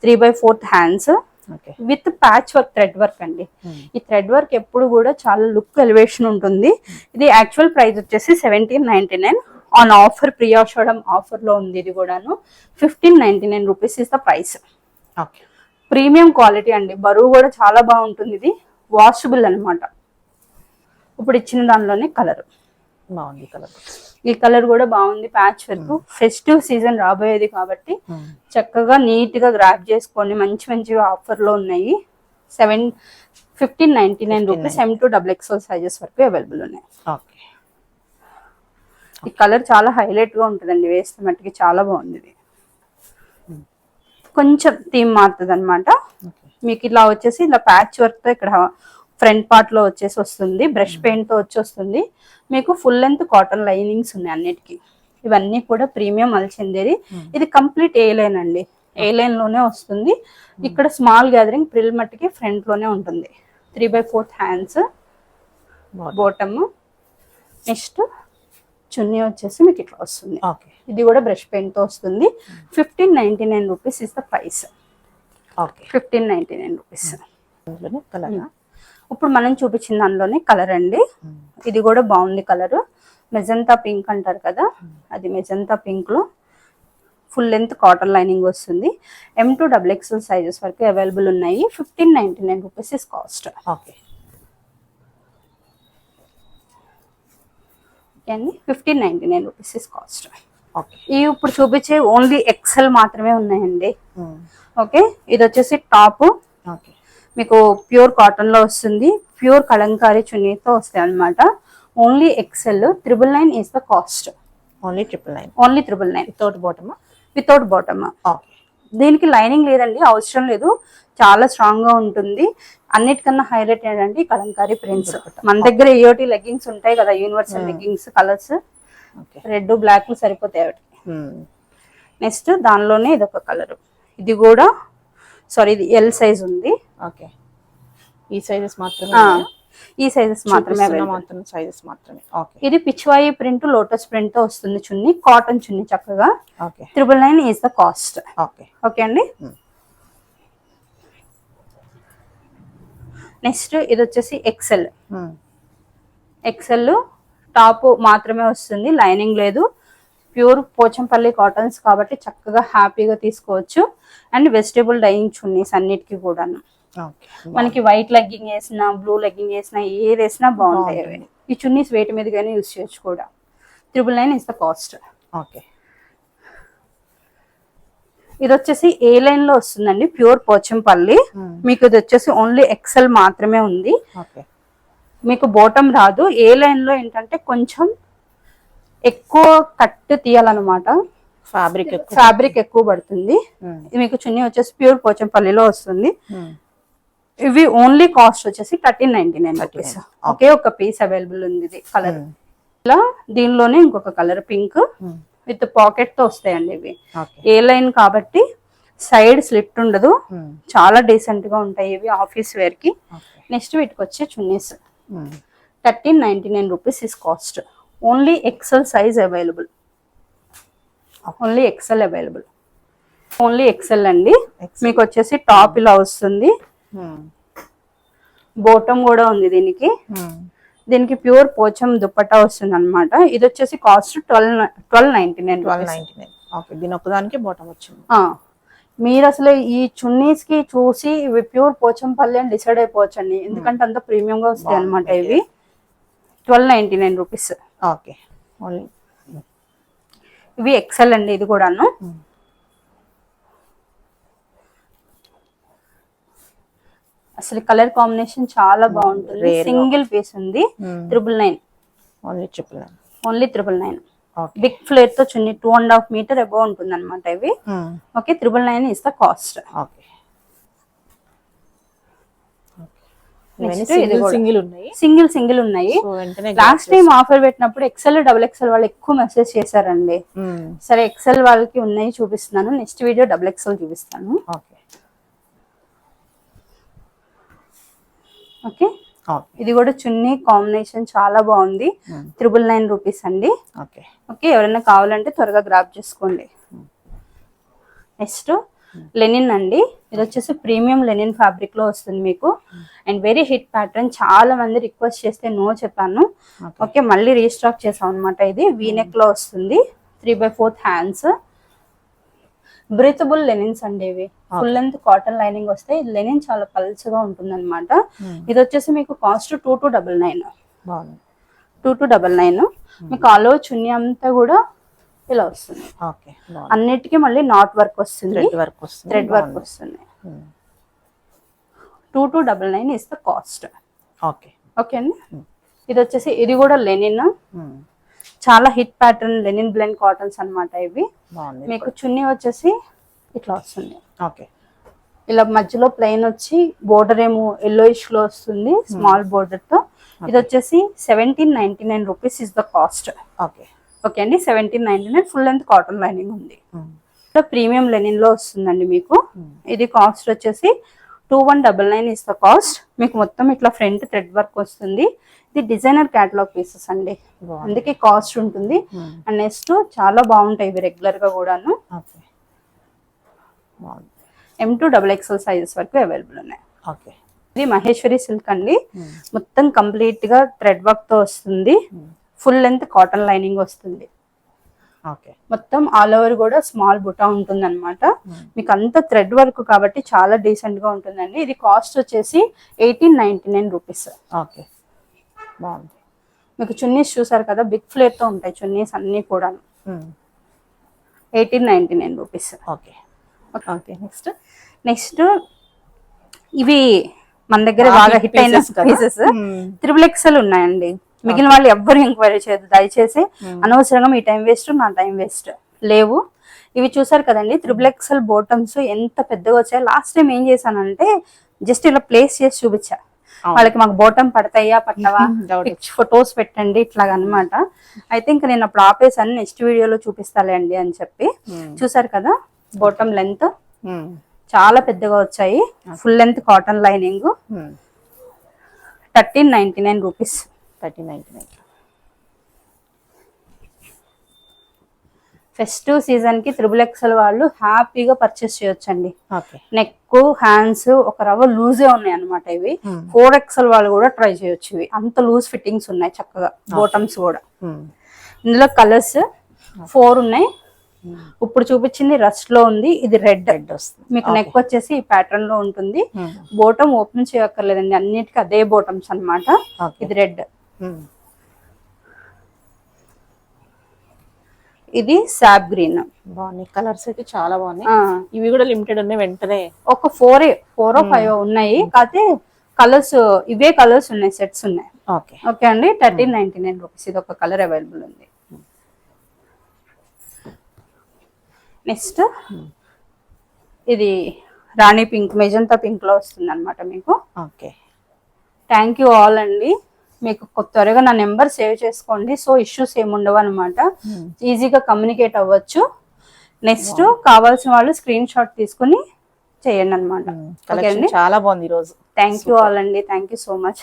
3/4 hands okay. With patch work thread work అండి. ఈ థ్రెడ్ వర్క్ ఎప్పుడు కూడా చాలా లుక్ ఎలివేషన్ ఉంటుంది. ఇది యాక్చువల్ ప్రైస్ వచ్చేసి 1799. ఆన్ ఆఫర్ ప్రియాషోడమ్ ఆఫర్ లో ఉంది. ఇది కూడాను 1599 rupees is the price. Okay. Premium quality అండి, బరువు కూడా చాలా బాగుంటుంది. ఇది వాషబుల్ అన్నమాట. ఇప్పుడు ఇచ్చిన దానిలోనే కలర్ బాగుంది. కలర్ ఈ కలర్ కూడా బాగుంది. ప్యాచ్ వర్క్ ఫెస్టివ్ సీజన్ రాబోయేది కాబట్టి చక్కగా నీట్ గా గ్రాప్ చేసుకోండి. మంచి మంచిగా ఆఫర్ లో ఉన్నాయి. 1599 rupees. M to XXL sizes వరకు అవైలబుల్ ఉన్నాయి. ఓకే. ఈ కలర్ చాలా హైలైట్ గా ఉంటుందండి, వేస్తే మట్టికి చాలా బాగుంది. ఇది కొంచెం థీమ్ మారుతుంది అనమాట. మీకు ఇలా వచ్చేసి ఇలా ప్యాచ్ వర్క్ తో ఇక్కడ ఫ్రంట్ పార్ట్ లో వచ్చేసి వస్తుంది. బ్రష్ పెయింట్ తో వచ్చి వస్తుంది. మీకు ఫుల్ లెంత్ కాటన్ లైనింగ్స్ ఉన్నాయి అన్నిటికీ. ఇవన్నీ కూడా ప్రీమియం అల్చిందేది. ఇది కంప్లీట్ ఏ లైన్ అండి, ఏ లైన్ లోనే వస్తుంది. ఇక్కడ స్మాల్ గ్యాదరింగ్ ప్రిల్ మట్టికి ఫ్రంట్ లోనే ఉంటుంది. 3/4 హ్యాండ్స్ బాటమ్. నెక్స్ట్ చున్నీ వచ్చేసి మీకు ఇట్లా వస్తుంది. ఓకే. ఇది కూడా బ్రష్ పెయింట్ తో వస్తుంది. 1599 rupees is the price. Okay. 1599 rupees. Colour ఇప్పుడు మనం చూపించిన దానిలోనే కలర్ అండి. ఇది కూడా బాగుంది కలర్. మెజంతా పింక్ అంటారు కదా, అది మెజంతా పింక్ లో ఫుల్ లెంత్ కాటన్ లైనింగ్ వస్తుంది. M to XXL సైజెస్ వరకు అవైలబుల్ ఉన్నాయి. 1599 rupees is cost. Okay. 1599 rupees is cost. Okay. ఈ ఇప్పుడు చూపించే ఓన్లీ ఎక్సెల్ మాత్రమే ఉన్నాయండి. ఓకే. ఇది వచ్చేసి టాప్. ఓకే. మీకు ప్యూర్ కాటన్ లో వస్తుంది. ప్యూర్ కలంకారీ చున్నీతో వస్తాయి అనమాట. Only XL. 999 is the cost. Only 999. Only 999 without bottom. Without bottom. Okay. దీనికి లైనింగ్ లేదండి, అవసరం లేదు. చాలా స్ట్రాంగ్ గా ఉంటుంది. అన్నిటికన్నా హైలైట్ ఏంటంటే కలంకారీ ప్రింట్స్. మన దగ్గర ఏయోటి లెగ్గింగ్స్ ఉంటాయి కదా, universal leggings colours. Red black సరిపోతాయి వాటికి. నెక్స్ట్ దానిలోనే ఇది ఒక కలర్. ఇది కూడా సారీ, ఇది ఎల్ సైజ్ ఉంది. ఓకే. ఈ సైజెస్ మాత్రమే. ఈ సైజెస్ మాత్రమే సైజెస్ మాత్రమే. ఓకే. ఇది పిచ్వాయి ప్రింట్ లోటస్ ప్రింట్ తో వస్తుంది చున్నీ. కాటన్ చున్నీ చక్కగా. Okay. 999 is the cost. Okay. Okay అండి. నెక్స్ట్ ఇది వచ్చేసి ఎక్సెల్. ఎక్సెల్ టాప్ మాత్రమే వస్తుంది, లైనింగ్ లేదు. ప్యూర్ పోచంపల్లి కాటన్స్ కాబట్టి చక్కగా హ్యాపీగా తీసుకోవచ్చు. అండ్ వెజిటేబుల్ డైయింగ్ చున్నీస్ అన్నిటికీ కూడాను. మనకి వైట్ లెగ్గింగ్ వేసినా, బ్లూ లెగ్గింగ్ వేసినా, ఏది వేసినా బాగుంటాయి అవి. ఈ చున్నీస్ వేటి మీదగానే యూజ్ చేయొచ్చు కూడా. 999 ఇస్ ద కాస్ట్. ఓకే. ఇది వచ్చేసి ఏ లైన్ లో వస్తుందండి, ప్యూర్ పోచంపల్లి. మీకు ఇది వచ్చేసి ఓన్లీ ఎక్సెల్ మాత్రమే ఉంది. మీకు బాటమ్ రాదు. ఏ లైన్ లో ఏంటంటే కొంచెం ఎక్కువ కట్ తీయాలన్నమాట. ఫ్యాబ్రిక్ ఎక్కువ పడుతుంది. మీకు చున్నీ వచ్చేసి ప్యూర్ పోచంపల్లిలో వస్తుంది. ఇవి ఓన్లీ కాస్ట్ వచ్చేసి 1399 రూపీస్. ఒకే ఒక పీస్ అవైలబుల్ ఉంది. ఇది కలర్ ఇలా. దీనిలోనే ఇంకొక కలర్ పింక్ విత్ పాకెట్ తో వస్తాయండి ఇవి. ఏ లైన్ కాబట్టి సైడ్ స్లిట్ ఉండదు. చాలా డీసెంట్ గా ఉంటాయి ఇవి ఆఫీస్ వేర్ కి. నెక్స్ట్ వీటికి వచ్చే chunnis 1399 rupees is cost. Only XL size available. Only XL available. Only XL అండి. మీకు వచ్చేసి టాప్ ఇలా వస్తుంది. బాటమ్ కూడా ఉంది దీనికి. దీనికి ప్యూర్ పోచం దుప్పట్టా వస్తుంది అనమాట. ఇది వచ్చేసి కాస్ట్ 1299. దీని ఒక్కదానికి బాటమ్ వచ్చింది. మీరు అసలు ఈ చున్నీస్ కి చూసి ఇవి ప్యూర్ పోచంపల్లి అని డిసైడ్ అయిపోవచ్చండి. ఎందుకంటే అంత ప్రీమియం గా వస్తాయి అనమాట ఇవి. 1299 రూపీస్. ఓకే. ఇవి ఎక్సెల్ అండి. ఇది కూడాను అసలు కలర్ కాంబినేషన్ చాలా బాగుంటుంది. సింగిల్ పీస్ ఉంది. 999. ఓన్లీ 999. బిగ్ ఫ్లేర్ తో చున్నీ 2.5 మీటర్ అబౌవ్ ఉంటుంది అనమాట ఇవి. Okay. 999 is the cost. Single ఉన్నాయి. లాస్ట్ టైం ఆఫర్ పెట్టినప్పుడు ఎక్సెల్, XXL వాళ్ళు ఎక్కువ మెసేజ్ చేశారండి. సరే ఎక్సెల్ వాళ్ళకి ఉన్నాయి చూపిస్తున్నాను. నెక్స్ట్ వీడియో XXL చూపిస్తాను. ఓకే. ఓకే. ఇది కూడా చున్నీ కాంబినేషన్ చాలా బాగుంది. 999 రూపీస్ అండి. ఓకే. ఓకే, ఎవరైనా కావాలంటే త్వరగా గ్రాప్ చేసుకోండి. నెక్స్ట్ లెనిన్ అండి. ఇది వచ్చేసి ప్రీమియం లెనిన్ ఫ్యాబ్రిక్ లో వస్తుంది మీకు. అండ్ వెరీ హిట్ ప్యాటర్న్, చాలా మంది రిక్వెస్ట్ చేస్తే నో చెప్పాను. ఓకే, మళ్ళీ రీస్టాక్ చేసాం అనమాట. ఇది వీనెక్ లో వస్తుంది, 3/4 హ్యాండ్స్. బ్రీతబుల్ లెనిన్స్ అండి ఇవి. ఫుల్ లెంత్ కాటన్ లైనింగ్ వస్తాయి. ఇది లెనిన్ చాలా పల్చగా ఉంటుంది అనమాట. ఇది వచ్చేసి మీకు కాస్ట్ 2299. 2299. మీకు ఆల్ ఓవర్ చున్నీ అంతా కూడా ఇలా వస్తుంది. అన్నిటికీ మళ్ళీ నాట్ వర్క్ వస్తుంది, థ్రెడ్ వర్క్ వస్తుంది. 2299 ఇస్ ద కాస్ట్. ఓకే అండి. ఇది వచ్చేసి ఇది కూడా లెనిన్, చాలా hit pattern linen blend cottons అన్నమాట ఇవి. మీకు చున్నీ వచ్చేసి ఇట్లా వస్తుంది. ఇలా మధ్యలో ప్లెయిన్ వచ్చి బోర్డర్ ఏమో ఎల్లోయిష్ లో వస్తుంది, స్మాల్ బోర్డర్ తో. ఇది వచ్చేసి 1799 rupees is the cost. Okay అండి, 1799. ఫుల్ లెంత్ కాటన్ లైనింగ్ ఉంది. ప్రీమియం లెనిన్ లో వస్తుందండి మీకు. ఇది కాస్ట్ వచ్చేసి 2199 ఇస్ ద కాస్ట్. మీకు మొత్తం ఇట్లా ఫ్రంట్ థ్రెడ్ వర్క్ వస్తుంది. ఇది డిజైనర్ క్యాటలాగ్ పీసెస్ అండి, అందుకే కాస్ట్ ఉంటుంది. అండ్ నెక్స్ట్ చాలా బాగుంటాయి ఇవి రెగ్యులర్ గా కూడాను. M2XXL సైజెస్ వరకు అవైలబుల్ ఉన్నాయి. ఇది మహేశ్వరి సిల్క్ అండి. మొత్తం కంప్లీట్ గా థ్రెడ్ వర్క్ తో వస్తుంది. ఫుల్ లెంత్ కాటన్ లైనింగ్ వస్తుంది. మొత్తం ఆల్ ఓవర్ కూడా స్మాల్ బుటా ఉంటుంది అనమాట. మీకు అంత థ్రెడ్ వర్క్ కాబట్టి చాలా డీసెంట్ గా ఉంటుందండి. ఇది కాస్ట్ వచ్చేసి 1899 రూపీస్. మీకు చున్నీస్ చూసారు కదా, బిగ్ ఫ్లేర్ తో ఉంటాయి చున్నీస్ అన్ని కూడా. 1899 రూపీస్. నెక్స్ట్ ఇవి మన దగ్గర బాగా హిట్ అయిన పీసెస్ 3XL ఉన్నాయండి. మిగిలిన వాళ్ళు ఎవ్వరు ఎంక్వైరీ చేయదు దయచేసి. అనవసరంగా మీ టైం వేస్ట్, నా టైం వేస్ట్. లేవు ఇవి చూసారు కదండి, 3XL బాటమ్స్ ఎంత పెద్దగా వచ్చాయి. లాస్ట్ టైం ఏం చేశానంటే జస్ట్ ఇలా ప్లేస్ చేసి చూపించా వాళ్ళకి, మాకు బాటమ్ పడతాయా పట్టవా, ఫొటోస్ పెట్టండి ఇట్లాగ అనమాట. అయితే ఇంకా నేను అప్పుడు ఆపేసాను, నెక్స్ట్ వీడియోలో చూపిస్తాలే అండి అని చెప్పి. చూసారు కదా బాటమ్ లెంత్ చాలా పెద్దగా వచ్చాయి. Full length cotton lining. 1399 rupees. 1399. Festive season కి 3XL వాళ్ళు హ్యాపీగా పర్చేస్ చేయొచ్చండి. నెక్ హ్యాండ్స్ ఒక రవ్వ లూజే ఉన్నాయి అనమాట ఇవి. 4XL వాళ్ళు కూడా ట్రై చేయొచ్చు. ఇవి అంత లూజ్ ఫిట్టింగ్స్ ఉన్నాయి చక్కగా. బాటమ్స్ కూడా ఇందులో కలర్స్ 4 ఉన్నాయి. ఇప్పుడు చూపించింది రస్ట్ లో ఉంది, ఇది రెడ్ వస్తుంది. మీకు నెక్ వచ్చేసి ఈ ప్యాటర్న్ లో ఉంటుంది. బోటం ఓపెన్ చేయక్కర్లేదండి, అన్నిటికీ అదే బోటమ్స్ అన్నమాట. ఇది రెడ్. ఇది సాప్ గ్రీన్. బాగున్నాయి కలర్స్ అయితే, చాలా బాగున్నాయి. ఇవి కూడా లిమిటెడ్ ఉన్నాయి. వెంటనే ఒక 4 or 5 ఉన్నాయి. కాకపోతే కలర్స్ ఇవే కలర్స్ ఉన్నాయి, సెట్స్ ఉన్నాయి. ఓకే అండి, 1399 రూపీస్. ఇది ఒక కలర్ అవైలబుల్ ఉంది. నెక్స్ట్ ఇది రాణి పింక్, మెజంతా పింక్ లో వస్తుంది అనమాట మీకు. థ్యాంక్ యూ ఆల్ అండి. మీకు త్వరగా నా నెంబర్ సేవ్ చేసుకోండి. సో ఇష్యూస్ ఏముండవు అనమాట, ఈజీగా కమ్యూనికేట్ అవ్వచ్చు. నెక్స్ట్ కావాల్సిన వాళ్ళు స్క్రీన్ షాట్ తీసుకుని చేయండి అనమాట. ఓకే అండి, చాలా బాగుంది ఈరోజు. థ్యాంక్ యూ ఆల్ అండి. Thank you so much.